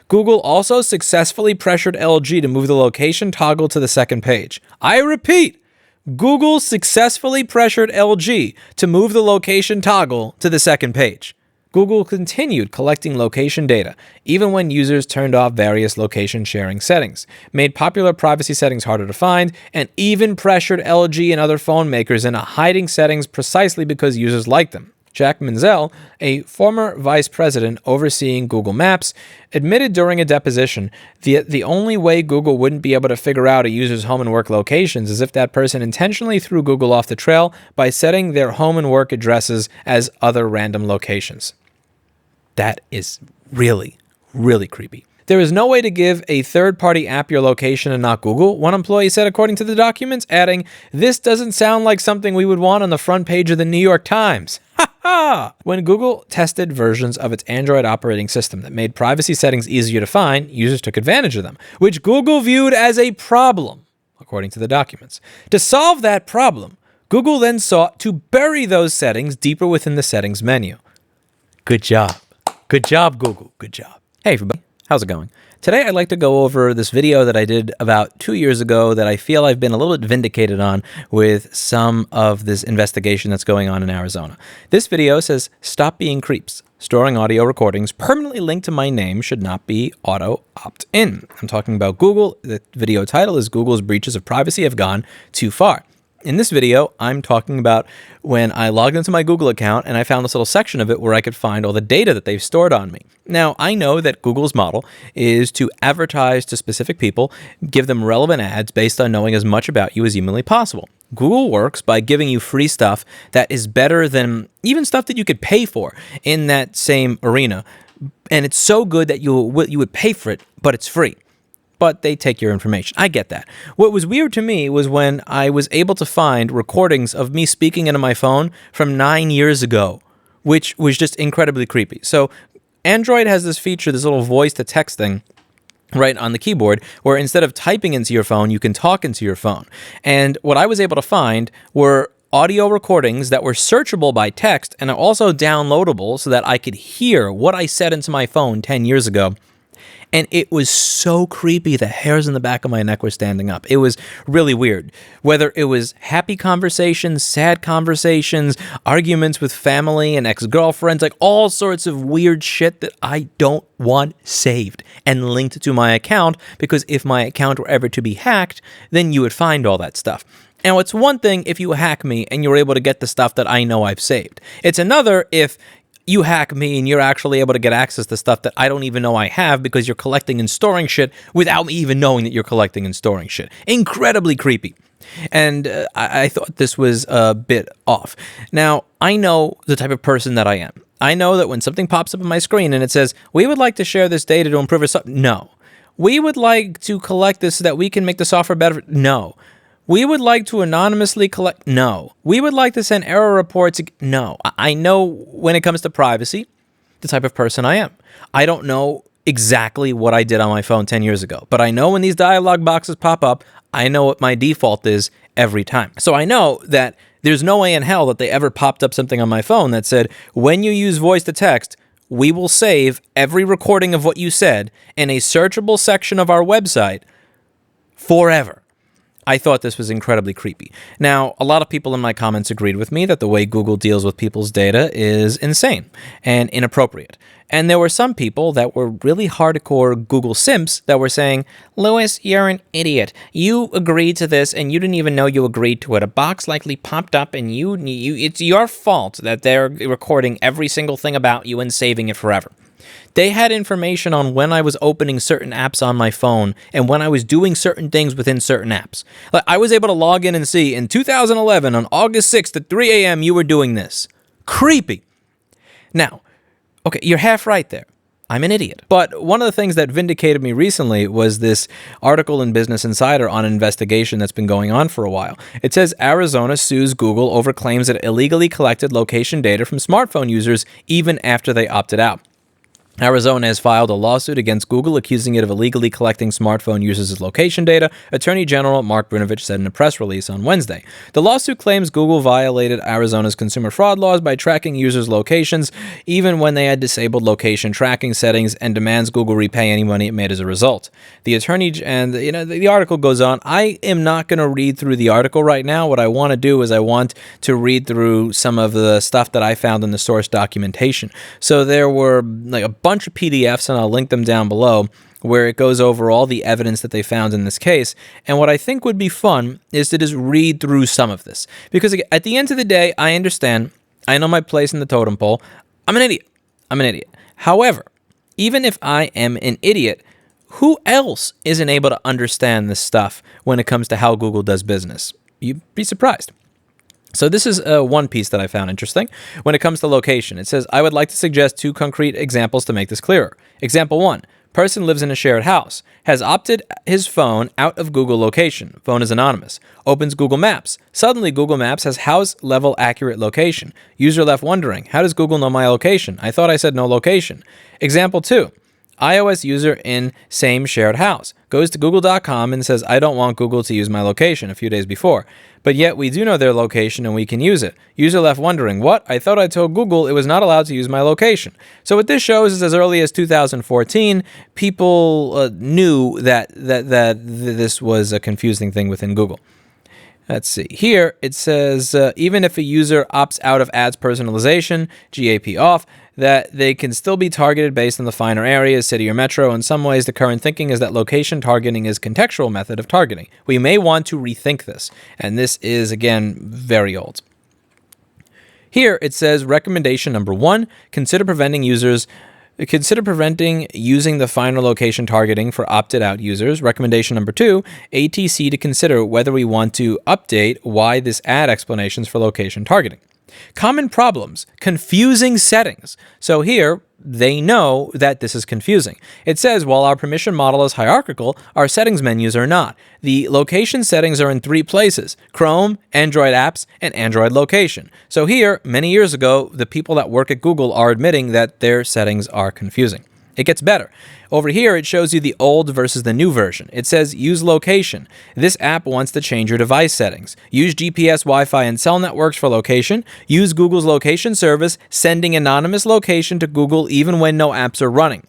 Google also successfully pressured LG to move the location toggle to the second page. I repeat, Google successfully pressured LG to move the location toggle to the second page. Google continued collecting location data, even when users turned off various location sharing settings, made popular privacy settings harder to find, and even pressured LG and other phone makers into hiding settings precisely because users liked them. Jack Menzel, a former vice president overseeing Google Maps, admitted during a deposition the only way Google wouldn't be able to figure out a user's home and work locations is if that person intentionally threw Google off the trail by setting their home and work addresses as other random locations. That is really, really creepy. There is no way to give a third-party app your location and not Google, one employee said according to the documents, adding, "This doesn't sound like something we would want on the front page of the New York Times." When Google tested versions of its Android operating system that made privacy settings easier to find, users took advantage of them, which Google viewed as a problem, according to the documents. To solve that problem, Google then sought to bury those settings deeper within the settings menu. Good job. Good job, Google. Good job. Hey, everybody. How's it going? Today, I'd like to go over this video that I did about 2 years ago that I feel I've been a little bit vindicated on with some of this investigation that's going on in Arizona. This video says, "Stop being creeps. Storing audio recordings permanently linked to my name should not be auto opt-in." I'm talking about Google. The video title is "Google's breaches of privacy have gone too far." In this video, I'm talking about when I logged into my Google account and I found this little section of it where I could find all the data that they've stored on me. Now, I know that Google's model is to advertise to specific people, give them relevant ads based on knowing as much about you as humanly possible. Google works by giving you free stuff that is better than even stuff that you could pay for in that same arena. And it's so good that you would pay for it, but it's free. But they take your information. I get that. What was weird to me was when I was able to find recordings of me speaking into my phone from 9 years ago, which was just incredibly creepy. So Android has this feature, this little voice-to-text thing right on the keyboard, where instead of typing into your phone, you can talk into your phone. And what I was able to find were audio recordings that were searchable by text and also downloadable so that I could hear what I said into my phone 10 years ago. And it was so creepy, the hairs in the back of my neck were standing up. It was really weird. Whether it was happy conversations, sad conversations, arguments with family and ex-girlfriends, like all sorts of weird shit that I don't want saved and linked to my account, because if my account were ever to be hacked, then you would find all that stuff. Now, it's one thing if you hack me and you're able to get the stuff that I know I've saved. It's another if you hack me and you're actually able to get access to stuff that I don't even know I have because you're collecting and storing shit without me even knowing that you're collecting and storing shit. Incredibly creepy. And I thought this was a bit off. Now, I know the type of person that I am. I know that when something pops up on my screen and it says, "We would like to share this data to improve our no. "We would like to collect this so that we can make the software better." No. "We would like to anonymously collect." No. "We would like to send error reports." No. I know when it comes to privacy, the type of person I am. I don't know exactly what I did on my phone 10 years ago, but I know when these dialog boxes pop up, I know what my default is every time. So I know that there's no way in hell that they ever popped up something on my phone that said, "When you use voice to text, we will save every recording of what you said in a searchable section of our website forever." I thought this was incredibly creepy. Now, a lot of people in my comments agreed with me that the way Google deals with people's data is insane and inappropriate. And there were some people that were really hardcore Google simps that were saying, "Louis, you're an idiot. You agreed to this and you didn't even know you agreed to it. A box likely popped up and it's your fault that they're recording every single thing about you and saving it forever." They had information on when I was opening certain apps on my phone and when I was doing certain things within certain apps. Like I was able to log in and see in 2011 on August 6th at 3 a.m. you were doing this. Creepy. Now, okay, you're half right there. I'm an idiot. But one of the things that vindicated me recently was this article in Business Insider on an investigation that's been going on for a while. It says Arizona sues Google over claims that it illegally collected location data from smartphone users even after they opted out. Arizona has filed a lawsuit against Google accusing it of illegally collecting smartphone users' location data, Attorney General Mark Brnovich said in a press release on Wednesday. The lawsuit claims Google violated Arizona's consumer fraud laws by tracking users' locations even when they had disabled location tracking settings, and demands Google repay any money it made as a result. The the article goes on. I am not going to read through the article right now. What I want to do is I want to read through some of the stuff that I found in the source documentation. So there were like a bunch of PDFs, and I'll link them down below, where it goes over all the evidence that they found in this case. And what I think would be fun is to just read through some of this. Because at the end of the day, I understand. I know my place in the totem pole. I'm an idiot. However, even if I am an idiot, who else isn't able to understand this stuff when it comes to how Google does business? You'd be surprised. So this is one piece that I found interesting. When it comes to location, it says, I would like to suggest 2 concrete examples to make this clearer. Example 1, person lives in a shared house, has opted his phone out of Google location. Phone is anonymous. Opens Google Maps. Suddenly, Google Maps has house-level accurate location. User left wondering, how does Google know my location? I thought I said no location. Example 2, iOS user in same shared house goes to google.com and says, I don't want Google to use my location a few days before, but yet we do know their location and we can use it. User left wondering, what? I thought I told Google it was not allowed to use my location. So what this shows is as early as 2014, people knew that this was a confusing thing within Google. Let's see. Here it says, even if a user opts out of ads personalization, GAP off, that they can still be targeted based on the finer areas, city or metro. In some ways, the current thinking is that location targeting is a contextual method of targeting. We may want to rethink this. And this is, again, very old. Here it says, recommendation number 1, consider preventing using the finer location targeting for opted out users. Recommendation number 2, ATC to consider whether we want to update why this ad explanations for location targeting. Common problems, confusing settings. So here, they know that this is confusing. It says, while our permission model is hierarchical, our settings menus are not. The location settings are in 3 places: Chrome, Android apps, and Android location. So here, many years ago, the people that work at Google are admitting that their settings are confusing. It gets better. Over here, it shows you the old versus the new version. It says, use location. This app wants to change your device settings. Use GPS, Wi-Fi, and cell networks for location. Use Google's location service, sending anonymous location to Google even when no apps are running.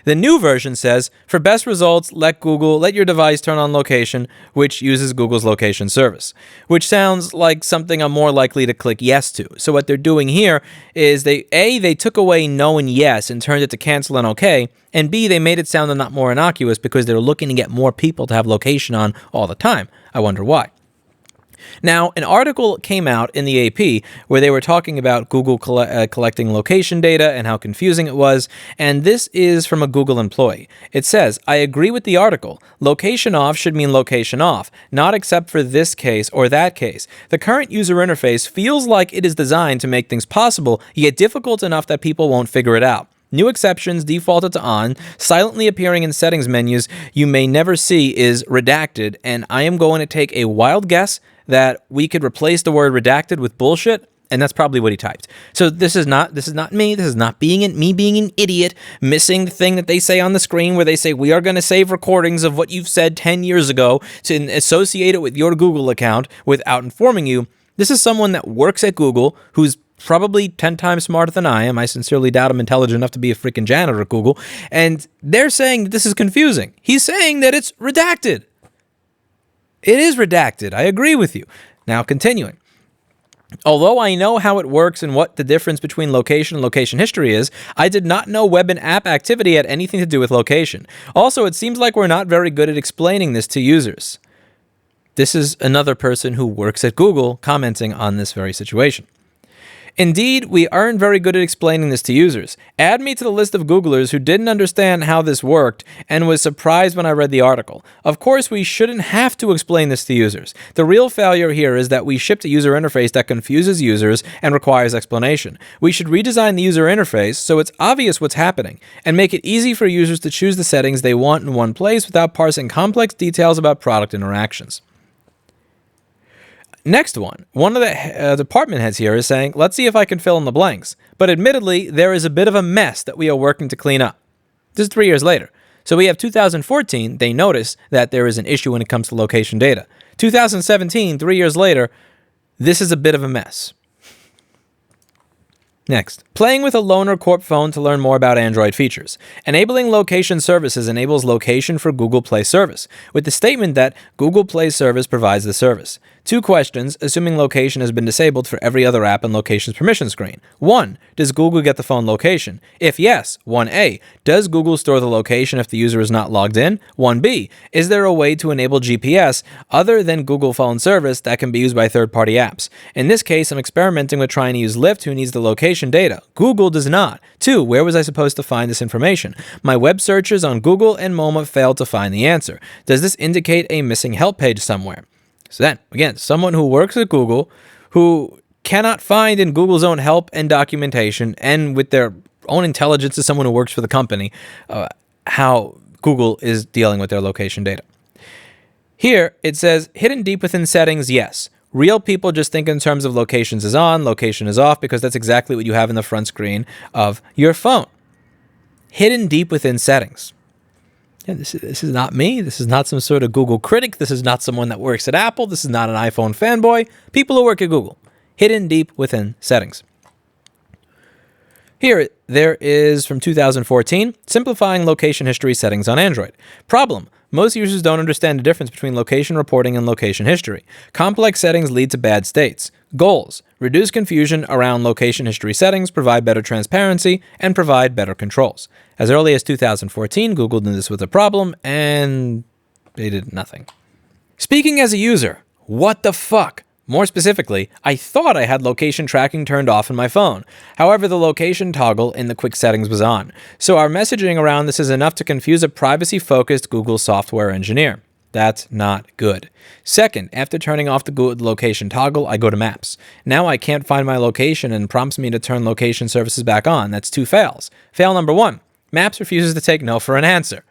The new version says, for best results, let your device turn on location, which uses Google's location service, which sounds like something I'm more likely to click yes to. So what they're doing here is they took away no and yes and turned it to cancel and okay, and B, they made it sound a lot more innocuous because they're looking to get more people to have location on all the time. I wonder why. Now, an article came out in the AP where they were talking about Google collecting location data and how confusing it was, and this is from a Google employee. It says, I agree with the article. Location off should mean location off, not except for this case or that case. The current user interface feels like it is designed to make things possible, yet difficult enough that people won't figure it out. New exceptions defaulted to on, silently appearing in settings menus you may never see is redacted, and I am going to take a wild guess that we could replace the word redacted with bullshit, and that's probably what he typed. So this is not me. This is not me being an idiot, missing the thing that they say on the screen where they say, we are going to save recordings of what you've said 10 years ago to associate it with your Google account without informing you. This is someone that works at Google who's probably 10 times smarter than I am. I sincerely doubt I'm intelligent enough to be a freaking janitor at Google. And they're saying that this is confusing. He's saying that it's redacted. It is redacted. I agree with you. Now, continuing. Although I know how it works and what the difference between location and location history is, I did not know web and app activity had anything to do with location. Also, it seems like we're not very good at explaining this to users. This is another person who works at Google commenting on this very situation. Indeed, we aren't very good at explaining this to users. Add me to the list of Googlers who didn't understand how this worked and was surprised when I read the article. Of course, we shouldn't have to explain this to users. The real failure here is that we shipped a user interface that confuses users and requires explanation. We should redesign the user interface so it's obvious what's happening and make it easy for users to choose the settings they want in one place without parsing complex details about product interactions. Next one of the department heads here is saying, let's see if I can fill in the blanks. But admittedly, there is a bit of a mess that we are working to clean up. This is 3 years later. So we have 2014, they notice that there is an issue when it comes to location data. 2017, 3 years later, this is a bit of a mess. Next, playing with a Loaner Corp phone to learn more about Android features. Enabling location services enables location for Google Play service, with the statement that Google Play service provides the service. 2 questions, assuming location has been disabled for every other app in location's permission screen. 1. Does Google get the phone location? If yes, 1A. Does Google store the location if the user is not logged in? 1B. Is there a way to enable GPS other than Google Phone service that can be used by third-party apps? In this case, I'm experimenting with trying to use Lyft, who needs the location data. Google does not. 2. Where was I supposed to find this information? My web searches on Google and MoMA failed to find the answer. Does this indicate a missing help page somewhere? So then, again, someone who works at Google, who cannot find in Google's own help and documentation, and with their own intelligence as someone who works for the company, how Google is dealing with their location data. Here, it says, hidden deep within settings, yes. Real people just think in terms of locations is on, location is off, because that's exactly what you have in the front screen of your phone. Hidden deep within settings. Yeah, this is not me. This is not some sort of Google critic. This is not someone that works at Apple. This is not an iPhone fanboy. People who work at Google. Hidden deep within settings. Here, there is from 2014, simplifying location history settings on Android. Problem: most users don't understand the difference between location reporting and location history. Complex settings lead to bad states. Goals: reduce confusion around location history settings, provide better transparency, and provide better controls. As early as 2014, Google knew this was a problem, and they did nothing. Speaking as a user, what the fuck? More specifically, I thought I had location tracking turned off in my phone. However, the location toggle in the quick settings was on. So our messaging around this is enough to confuse a privacy-focused Google software engineer. That's not good. Second, after turning off the Google location toggle, I go to Maps. Now I can't find my location and prompts me to turn location services back on. That's 2 fails. Fail number 1, Maps refuses to take no for an answer.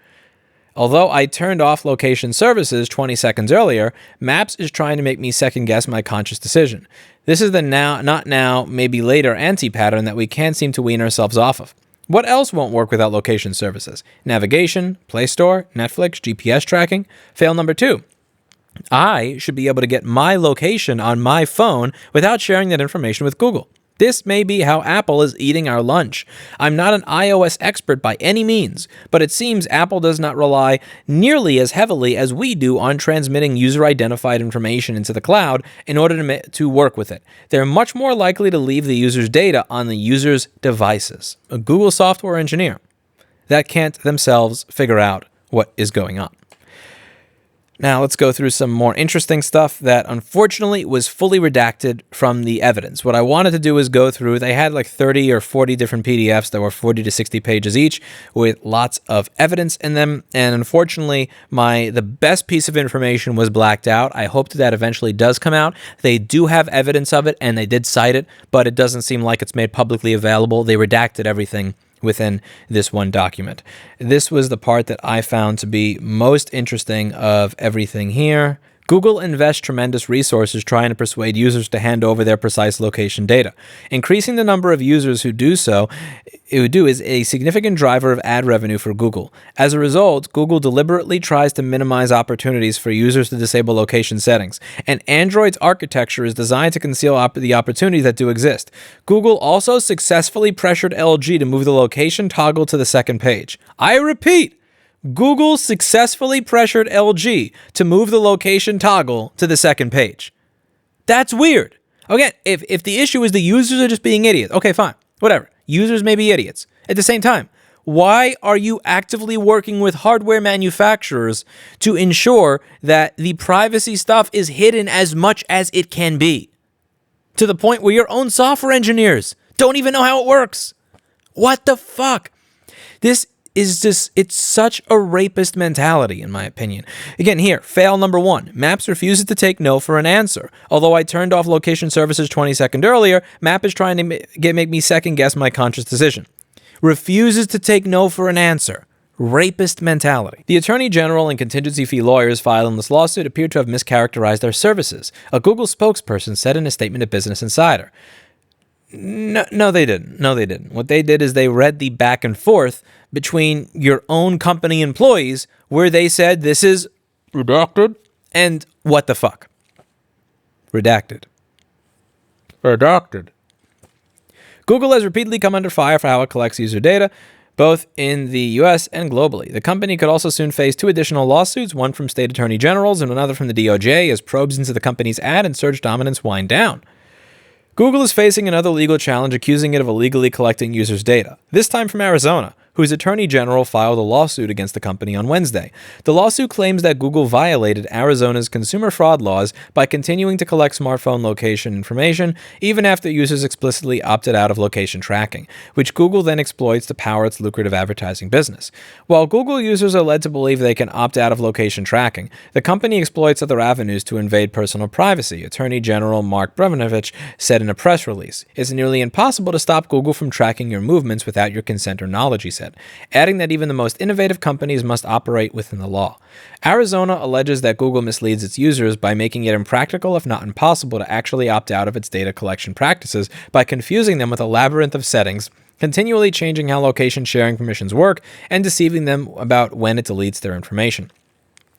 Although I turned off location services 20 seconds earlier, Maps is trying to make me second-guess my conscious decision. This is the now, not now, maybe later anti-pattern that we can't seem to wean ourselves off of. What else won't work without location services? Navigation, Play Store, Netflix, GPS tracking. Fail number 2. I should be able to get my location on my phone without sharing that information with Google. This may be how Apple is eating our lunch. I'm not an iOS expert by any means, but it seems Apple does not rely nearly as heavily as we do on transmitting user-identified information into the cloud in order to work with it. They're much more likely to leave the user's data on the user's devices. A Google software engineer that can't themselves figure out what is going on. Now let's go through some more interesting stuff that unfortunately was fully redacted from the evidence. What I wanted to do is go through, they had like 30 or 40 different PDFs that were 40 to 60 pages each with lots of evidence in them. And unfortunately, the best piece of information was blacked out. I hope that eventually does come out. They do have evidence of it and they did cite it, but it doesn't seem like it's made publicly available. They redacted everything within this one document. This was the part that I found to be most interesting of everything here. Google invests tremendous resources trying to persuade users to hand over their precise location data. Increasing the number of users who do is a significant driver of ad revenue for Google. As a result, Google deliberately tries to minimize opportunities for users to disable location settings, and Android's architecture is designed to conceal the opportunities that do exist. Google also successfully pressured LG to move the location toggle to the second page. I repeat, Google successfully pressured LG to move the location toggle to the second page. That's weird. Again, if the issue is the users are just being idiots, okay, fine, whatever. Users may be idiots. At the same time, why are you actively working with hardware manufacturers to ensure that the privacy stuff is hidden as much as it can be? To the point where your own software engineers don't even know how it works. What the fuck? This is just, it's such a rapist mentality, in my opinion. Again, here, fail number 1. Maps refuses to take no for an answer. Although I turned off location services 20 seconds earlier, Map is trying to make me second guess my conscious decision. Refuses to take no for an answer. rapist mentality. The Attorney General and contingency fee lawyers filing this lawsuit appear to have mischaracterized our services, a Google spokesperson said in a statement to Business Insider. No, they didn't. No, they didn't. What they did is they read the back and forth between your own company employees where they said this is redacted and what the fuck. Redacted. Redacted. Google has repeatedly come under fire for how it collects user data, both in the US and globally. The company could also soon face 2 additional lawsuits, one from state attorney generals and another from the DOJ, as probes into the company's ad and search dominance wind down. Google is facing another legal challenge accusing it of illegally collecting users' data, this time from Arizona, whose attorney general filed a lawsuit against the company on Wednesday. The lawsuit claims that Google violated Arizona's consumer fraud laws by continuing to collect smartphone location information even after users explicitly opted out of location tracking, which Google then exploits to power its lucrative advertising business. While Google users are led to believe they can opt out of location tracking, the company exploits other avenues to invade personal privacy, Attorney General Mark Brnovich said in a press release. It's nearly impossible to stop Google from tracking your movements without your consent or knowledge, he said, adding that even the most innovative companies must operate within the law. Arizona alleges that Google misleads its users by making it impractical, if not impossible, to actually opt out of its data collection practices by confusing them with a labyrinth of settings, continually changing how location sharing permissions work, and deceiving them about when it deletes their information.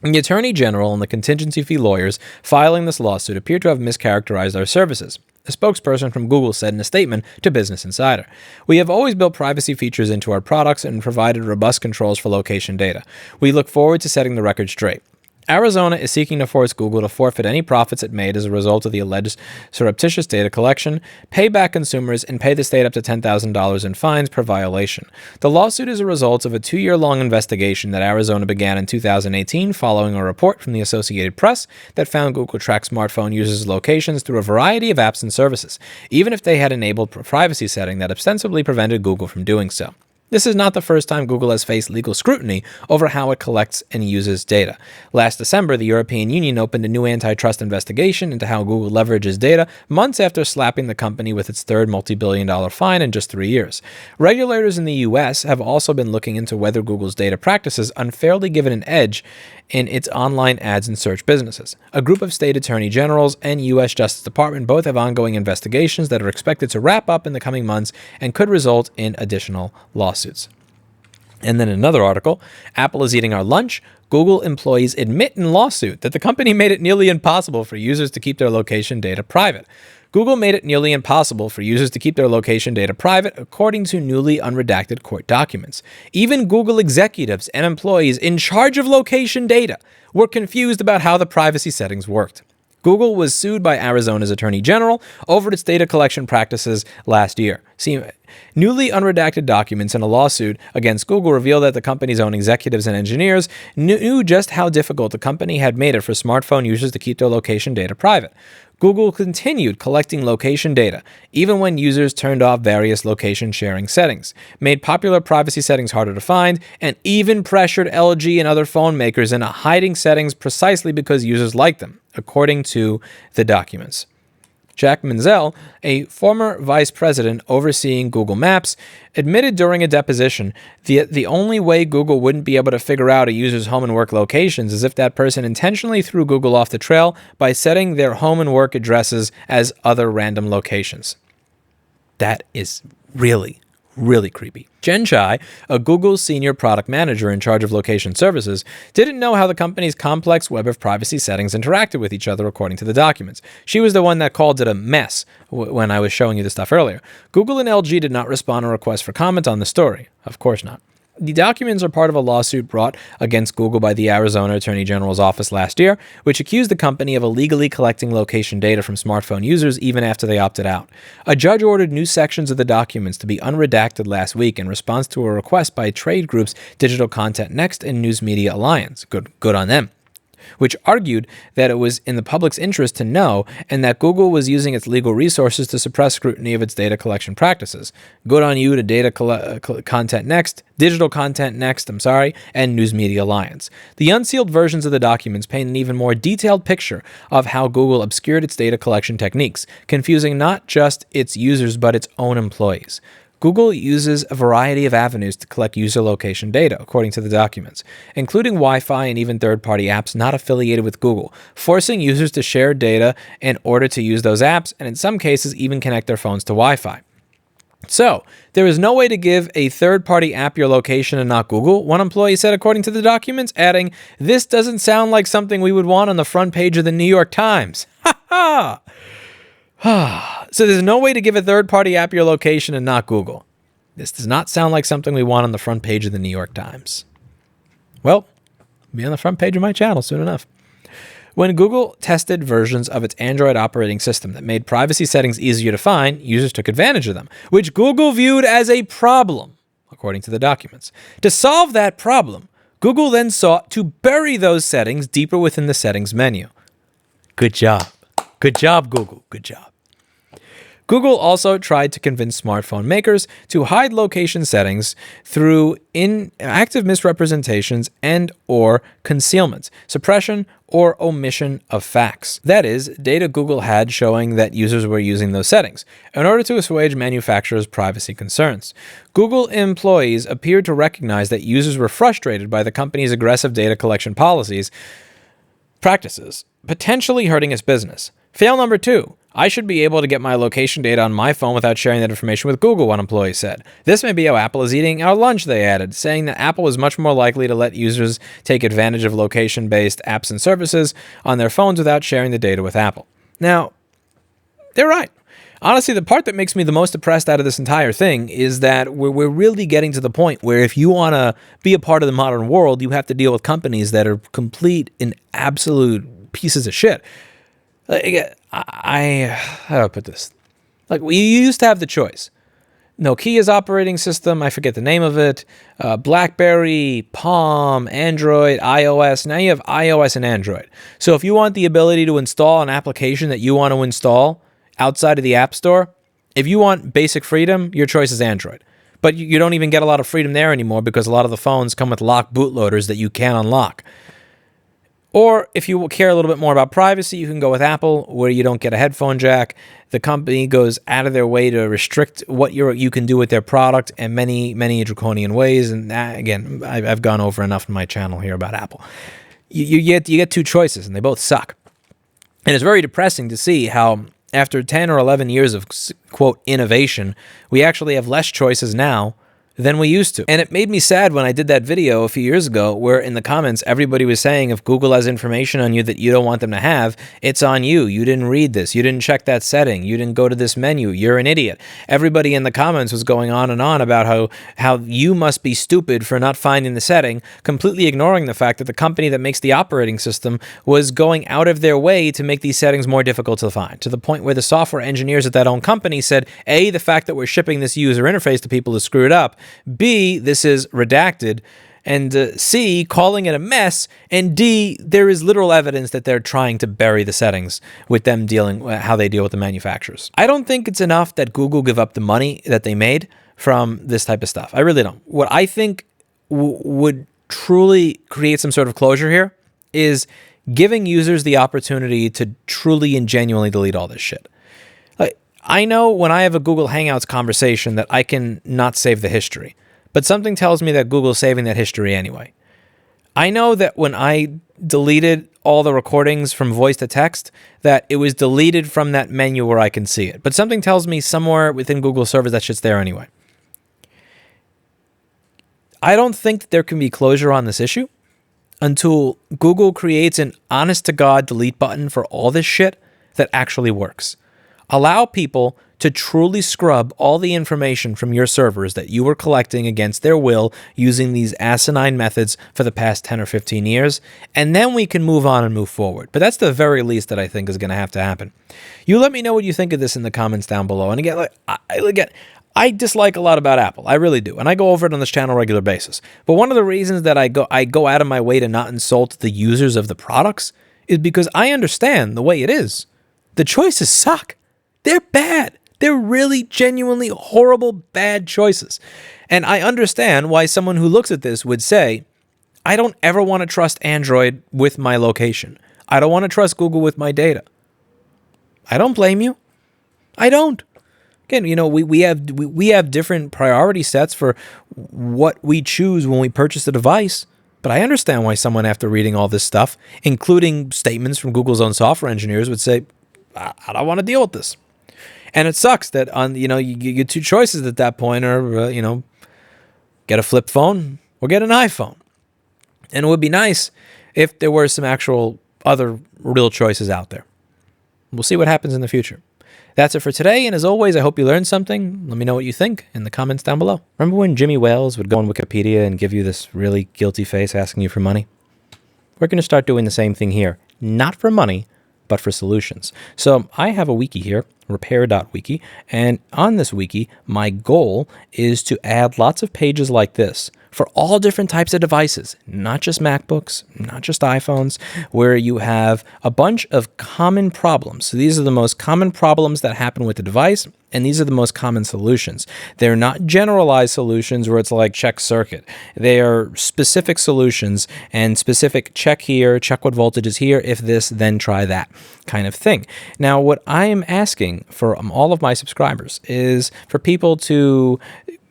The Attorney General and the contingency fee lawyers filing this lawsuit appear to have mischaracterized our services. A spokesperson from Google said in a statement to Business Insider, "We have always built privacy features into our products and provided robust controls for location data. We look forward to setting the record straight." Arizona is seeking to force Google to forfeit any profits it made as a result of the alleged surreptitious data collection, pay back consumers, and pay the state up to $10,000 in fines per violation. The lawsuit is a result of a 2-year-long investigation that Arizona began in 2018 following a report from the Associated Press that found Google tracked smartphone users' locations through a variety of apps and services, even if they had enabled a privacy setting that ostensibly prevented Google from doing so. This is not the first time Google has faced legal scrutiny over how it collects and uses data. Last December, the European Union opened a new antitrust investigation into how Google leverages data months after slapping the company with its 3rd multi-billion-dollar fine in just 3 years. Regulators in the US have also been looking into whether Google's data practices unfairly give it an edge in its online ads and search businesses. A group of state attorney generals and U.S. Justice Department both have ongoing investigations that are expected to wrap up in the coming months and could result in additional lawsuits. And then another article, Apple is eating our lunch. Google employees admit in lawsuit that the company made it nearly impossible for users to keep their location data private. Google made it nearly impossible for users to keep their location data private, according to newly unredacted court documents. Even Google executives and employees in charge of location data were confused about how the privacy settings worked. Google was sued by Arizona's Attorney General over its data collection practices last year. Newly unredacted documents in a lawsuit against Google reveal that the company's own executives and engineers knew just how difficult the company had made it for smartphone users to keep their location data private. Google continued collecting location data, even when users turned off various location sharing settings, made popular privacy settings harder to find, and even pressured LG and other phone makers into hiding settings precisely because users liked them, according to the documents. Jack Menzel, a former vice president overseeing Google Maps, admitted during a deposition the only way Google wouldn't be able to figure out a user's home and work locations is if that person intentionally threw Google off the trail by setting their home and work addresses as other random locations. That is really creepy. Jen Chai, a Google senior product manager in charge of location services, didn't know how the company's complex web of privacy settings interacted with each other according to the documents. She was the one that called it a mess when I was showing you this stuff earlier. Google and LG did not respond to requests for comment on the story. Of course not. The documents are part of a lawsuit brought against Google by the Arizona Attorney General's office last year, which accused the company of illegally collecting location data from smartphone users even after they opted out. A judge ordered new sections of the documents to be unredacted last week in response to a request by trade groups Digital Content Next and News Media Alliance. Good on them. Which argued that it was in the public's interest to know and that Google was using its legal resources to suppress scrutiny of its data collection practices. Good on you to Digital Content Next, and News Media Alliance. The unsealed versions of the documents paint an even more detailed picture of how Google obscured its data collection techniques, confusing not just its users but its own employees. Google uses a variety of avenues to collect user location data, according to the documents, including Wi-Fi and even third-party apps not affiliated with Google, forcing users to share data in order to use those apps, and in some cases even connect their phones to Wi-Fi. So, there is no way to give a third-party app your location and not Google, one employee said according to the documents, adding, "This doesn't sound like something we would want on the front page of the New York Times." Ha ha! So there's no way to give a third-party app your location and not Google. This does not sound like something we want on the front page of the New York Times. Well, be on the front page of my channel soon enough. When Google tested versions of its Android operating system that made privacy settings easier to find, users took advantage of them, which Google viewed as a problem, according to the documents. To solve that problem, Google then sought to bury those settings deeper within the settings menu. Good job. Good job, Google. Good job. Google also tried to convince smartphone makers to hide location settings through active misrepresentations and or concealment, suppression, or omission of facts. That is, data Google had showing that users were using those settings in order to assuage manufacturers' privacy concerns. Google employees appeared to recognize that users were frustrated by the company's aggressive data collection practices, potentially hurting its business. Fail number 2. I should be able to get my location data on my phone without sharing that information with Google, one employee said. This may be how Apple is eating our lunch, they added, saying that Apple is much more likely to let users take advantage of location-based apps and services on their phones without sharing the data with Apple. Now, they're right. Honestly, the part that makes me the most depressed out of this entire thing is that we're really getting to the point where if you want to be a part of the modern world, you have to deal with companies that are complete and absolute pieces of shit. How do I put this? Like, we used to have the choice. Nokia's operating system, I forget the name of it, BlackBerry, Palm, Android, iOS. Now you have iOS and Android. So if you want the ability to install an application that you want to install outside of the App Store, if you want basic freedom, your choice is Android. But you don't even get a lot of freedom there anymore because a lot of the phones come with locked bootloaders that you can't unlock. Or if you care a little bit more about privacy, you can go with Apple, where you don't get a headphone jack. The company goes out of their way to restrict what you can do with their product in many, many draconian ways. And again, I've gone over enough in my channel here about Apple. You get two choices, and they both suck. And it's very depressing to see how after 10 or 11 years of, quote, innovation, we actually have less choices now than we used to. And it made me sad when I did that video a few years ago where in the comments everybody was saying if Google has information on you that you don't want them to have, it's on you. You didn't read this. You didn't check that setting. You didn't go to this menu. You're an idiot. Everybody in the comments was going on and on about how you must be stupid for not finding the setting, completely ignoring the fact that the company that makes the operating system was going out of their way to make these settings more difficult to find, to the point where the software engineers at that own company said, A, the fact that we're shipping this user interface to people is screwed up, B, this is redacted, and C, calling it a mess, and D, there is literal evidence that they're trying to bury the settings with them how they deal with the manufacturers. I don't think it's enough that Google give up the money that they made from this type of stuff. I really don't. What I think would truly create some sort of closure here is giving users the opportunity to truly and genuinely delete all this shit. I know when I have a Google Hangouts conversation that I can not save the history, but something tells me that Google's saving that history anyway. I know that when I deleted all the recordings from voice to text, that it was deleted from that menu where I can see it, but something tells me somewhere within Google servers that shit's there anyway. I don't think that there can be closure on this issue until Google creates an honest-to-God delete button for all this shit that actually works. Allow people to truly scrub all the information from your servers that you were collecting against their will using these asinine methods for the past 10 or 15 years, and then we can move on and move forward. But that's the very least that I think is going to have to happen. You let me know what you think of this in the comments down below. And again, I dislike a lot about Apple. I really do. And I go over it on this channel on a regular basis. But one of the reasons that I go out of my way to not insult the users of the products is because I understand the way it is. The choices suck. They're bad. They're really genuinely horrible, bad choices. And I understand why someone who looks at this would say, I don't ever want to trust Android with my location. I don't want to trust Google with my data. I don't blame you. I don't. Again, we have different priority sets for what we choose when we purchase a device. But I understand why someone, after reading all this stuff, including statements from Google's own software engineers, would say, I don't want to deal with this. And it sucks that you get two choices at that point are, get a flip phone or get an iPhone. And it would be nice if there were some actual other real choices out there. We'll see what happens in the future. That's it for today, and as always, I hope you learned something. Let me know what you think in the comments down below. Remember when Jimmy Wales would go on Wikipedia and give you this really guilty face asking you for money? We're going to start doing the same thing here. Not for money, but for solutions. So I have a wiki here, repair.wiki, and on this wiki, my goal is to add lots of pages like this for all different types of devices, not just MacBooks, not just iPhones, where you have a bunch of common problems. So these are the most common problems that happen with the device, and these are the most common solutions. They're not generalized solutions where it's like check circuit. They are specific solutions and specific check here, check what voltage is here, if this, then try that kind of thing. Now, what I am asking for all of my subscribers is for people to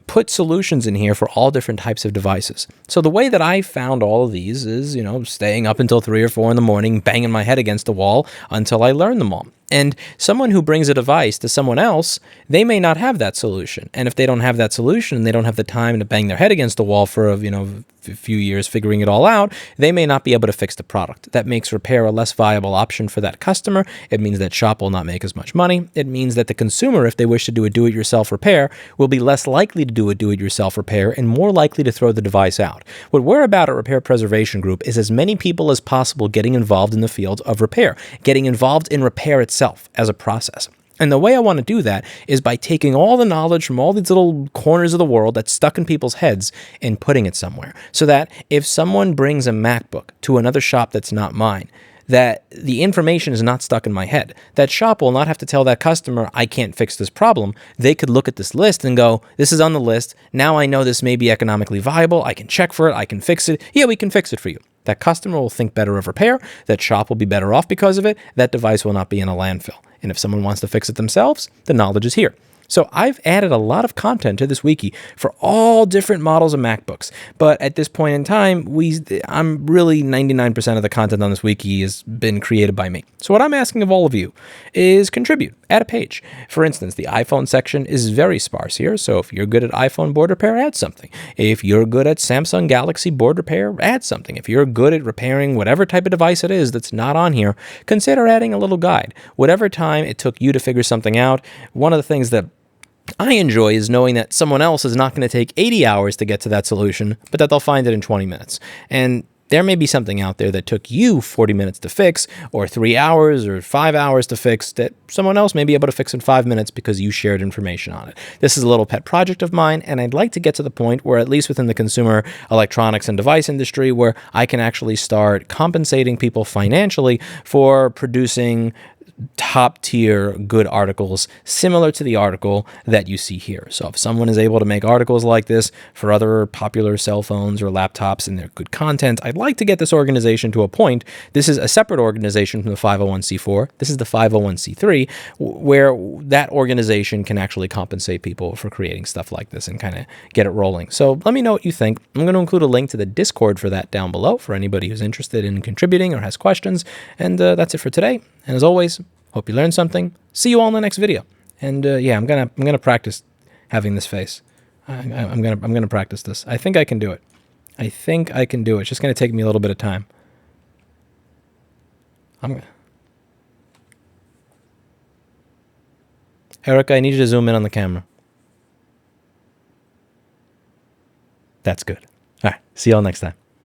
put solutions in here for all different types of devices. So the way that I found all of these is, staying up until 3 or 4 in the morning, banging my head against the wall until I learn them all. And someone who brings a device to someone else, they may not have that solution. And if they don't have that solution, they don't have the time to bang their head against the wall for a few years figuring it all out, they may not be able to fix the product. That makes repair a less viable option for that customer. It means that shop will not make as much money. It means that the consumer, if they wish to do a do-it-yourself repair, will be less likely to do a do-it-yourself repair and more likely to throw the device out. What we're about at Repair Preservation Group is as many people as possible getting involved in the field of repair, getting involved in repair itself as a process. And the way I want to do that is by taking all the knowledge from all these little corners of the world that's stuck in people's heads and putting it somewhere. So that if someone brings a MacBook to another shop that's not mine, that the information is not stuck in my head. That shop will not have to tell that customer, I can't fix this problem. They could look at this list and go, this is on the list. Now I know this may be economically viable. I can check for it. I can fix it. Yeah, we can fix it for you. That customer will think better of repair. That shop will be better off because of it. That device will not be in a landfill. And if someone wants to fix it themselves, the knowledge is here. So I've added a lot of content to this wiki for all different models of MacBooks. But at this point in time, I'm really 99% of the content on this wiki has been created by me. So what I'm asking of all of you is contribute, add a page. For instance, the iPhone section is very sparse here. So if you're good at iPhone board repair, add something. If you're good at Samsung Galaxy board repair, add something. If you're good at repairing whatever type of device it is that's not on here, consider adding a little guide. Whatever time it took you to figure something out, one of the things that I enjoy is knowing that someone else is not going to take 80 hours to get to that solution, but that they'll find it in 20 minutes. And there may be something out there that took you 40 minutes to fix, or 3 hours, or 5 hours to fix, that someone else may be able to fix in 5 minutes because you shared information on it. This is a little pet project of mine, and I'd like to get to the point where, at least within the consumer electronics and device industry, where I can actually start compensating people financially for producing top tier good articles similar to the article that you see here. So if someone is able to make articles like this for other popular cell phones or laptops and they're good content, I'd like to get this organization to a point. This is a separate organization from the 501c4. This is the 501c3, where that organization can actually compensate people for creating stuff like this and kind of get it rolling. So let me know what you think. I'm going to include a link to the Discord for that down below for anybody who's interested in contributing or has questions. And that's it for today. And as always, hope you learned something. See you all in the next video. And yeah, I'm gonna practice having this face. I'm gonna practice this. I think I can do it. I think I can do it. It's just gonna take me a little bit of time. Erica, I need you to zoom in on the camera. That's good. All right. See you all next time.